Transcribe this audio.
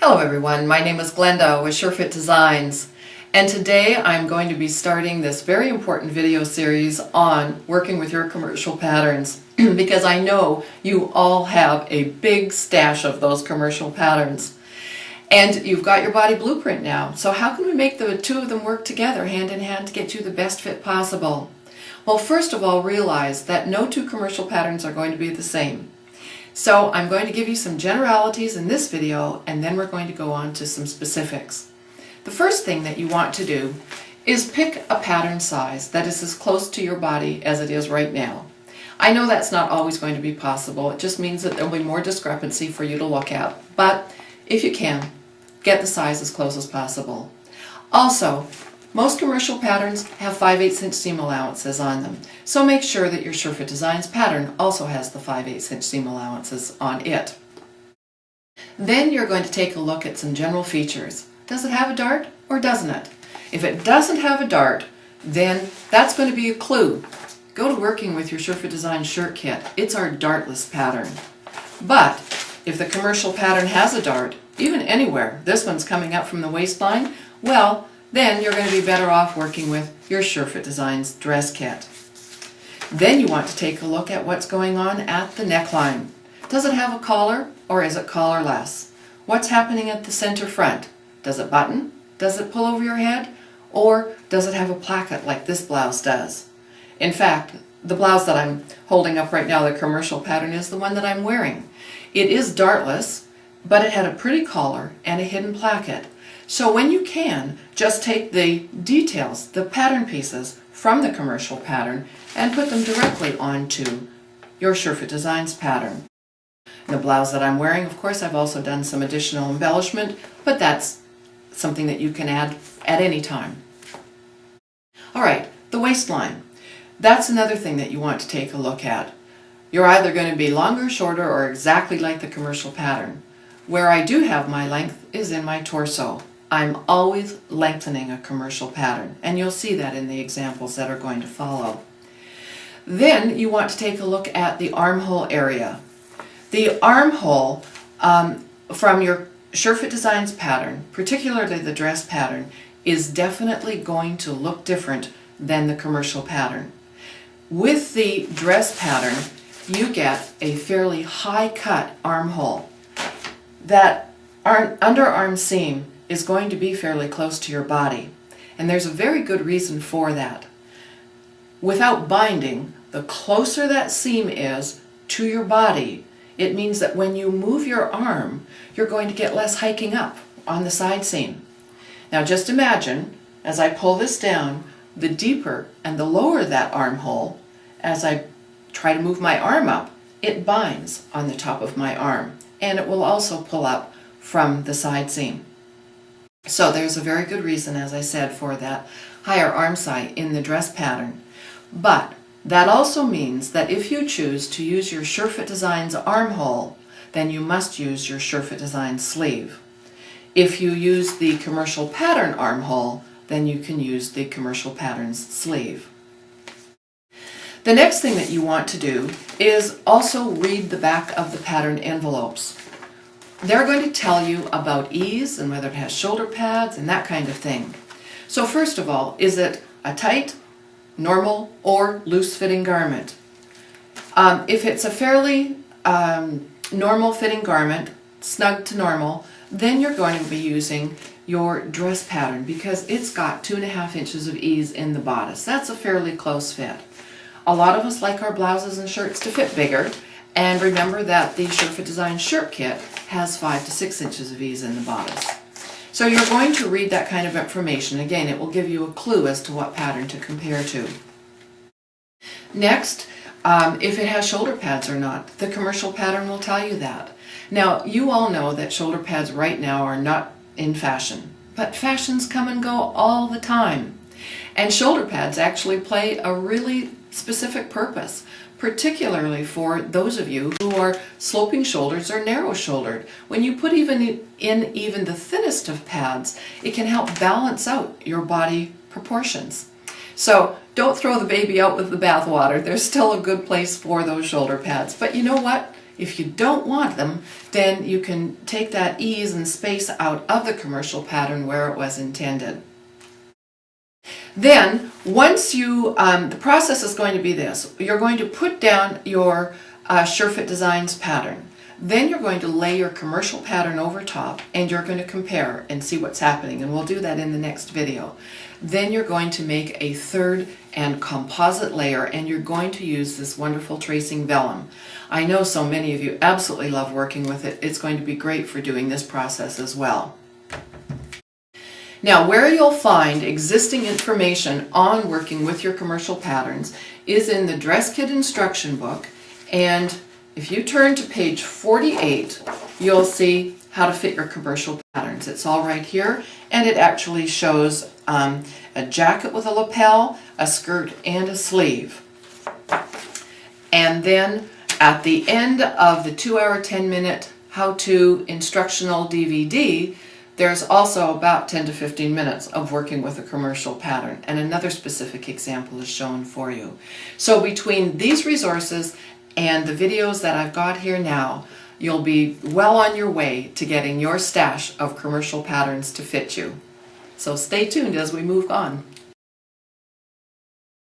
Hello everyone, my name is Glenda with SureFit Designs, and today I'm going to be starting this very important video series on working with your commercial patterns because I know you all have a big stash of those commercial patterns. And you've got your body blueprint now, so how can we make the two of them work together hand in hand to get you the best fit possible? Well, first of all, realize that no two commercial patterns are going to be the same. So I'm going to give you some generalities in this video, and then we're going to go on to some specifics. The first thing that you want to do is pick a pattern size that is as close to your body as it is right now. I know that's not always going to be possible. It just means that there'll be more discrepancy for you to look at. But if you can, get the size as close as possible. Also, most commercial patterns have 5/8 inch seam allowances on them, so make sure that your SureFit Designs pattern also has the 5/8 inch seam allowances on it. Then you're going to take a look at some general features. Does it have a dart or doesn't it? If it doesn't have a dart, then that's going to be a clue. Go to working with your SureFit Designs shirt kit. It's our dartless pattern. But if the commercial pattern has a dart, even anywhere, this one's coming up from the waistline, well, then you're going to be better off working with your SureFit Designs dress kit. Then you want to take a look at what's going on at the neckline. Does it have a collar or is it collarless? What's happening at the center front? Does it button? Does it pull over your head? Or does it have a placket like this blouse does? In fact, the blouse that I'm holding up right now, the commercial pattern, is the one that I'm wearing. It is dartless, but it had a pretty collar and a hidden placket. So when you can, just take the details, the pattern pieces from the commercial pattern and put them directly onto your SureFit Designs pattern. The blouse that I'm wearing, of course, I've also done some additional embellishment, but that's something that you can add at any time. All right, the waistline. That's another thing that you want to take a look at. You're either going to be longer, shorter, or exactly like the commercial pattern. Where I do have my length is in my torso. I'm always lengthening a commercial pattern, and you'll see that in the examples that are going to follow. Then you want to take a look at the armhole area. The armhole from your SureFit Designs pattern, particularly the dress pattern, is definitely going to look different than the commercial pattern. With the dress pattern, you get a fairly high cut armhole. That underarm seam is going to be fairly close to your body, and there's a very good reason for that. Without binding, the closer that seam is to your body, it means that when you move your arm, you're going to get less hiking up on the side seam. Now just imagine, as I pull this down, the deeper and the lower that armhole, as I try to move my arm up, it binds on the top of my arm, and it will also pull up from the side seam. So there's a very good reason, as I said, for that higher arm side in the dress pattern. But that also means that if you choose to use your SureFit Designs armhole, then you must use your SureFit Designs sleeve. If you use the commercial pattern armhole, then you can use the commercial pattern's sleeve. The next thing that you want to do is also read the back of the pattern envelopes. They're going to tell you about ease and whether it has shoulder pads and that kind of thing. So first of all, is it a tight, normal, or loose-fitting garment? If it's a fairly normal fitting garment, snug to normal, then you're going to be using your dress pattern because it's got 2.5 inches of ease in the bodice. That's a fairly close fit. A lot of us like our blouses and shirts to fit bigger, and remember that the SureFit Designs shirt kit has 5 to 6 inches of ease in the bodice. So you're going to read that kind of information. Again, it will give you a clue as to what pattern to compare to. Next, if it has shoulder pads or not, the commercial pattern will tell you that. Now, you all know that shoulder pads right now are not in fashion, but fashions come and go all the time. And shoulder pads actually play a really specific purpose, particularly for those of you who are sloping shoulders or narrow shouldered. When you put in even the thinnest of pads, it can help balance out your body proportions. So don't throw the baby out with the bathwater. There's still a good place for those shoulder pads. But you know what? If you don't want them, then you can take that ease and space out of the commercial pattern where it was intended. Then, once you, the process is going to be this. You're going to put down your SureFit Designs pattern. Then you're going to lay your commercial pattern over top, and you're going to compare and see what's happening, and we'll do that in the next video. Then you're going to make a third and composite layer, and you're going to use this wonderful tracing vellum. I know so many of you absolutely love working with it. It's going to be great for doing this process as well. Now, where you'll find existing information on working with your commercial patterns is in the Dress Kit instruction book, and if you turn to page 48, you'll see how to fit your commercial patterns. It's all right here, and it actually shows a jacket with a lapel, a skirt, and a sleeve. And then at the end of the 2-hour, 10-minute how-to instructional DVD, there's also about 10 to 15 minutes of working with a commercial pattern, and another specific example is shown for you. So between these resources and the videos that I've got here now, you'll be well on your way to getting your stash of commercial patterns to fit you. So stay tuned as we move on.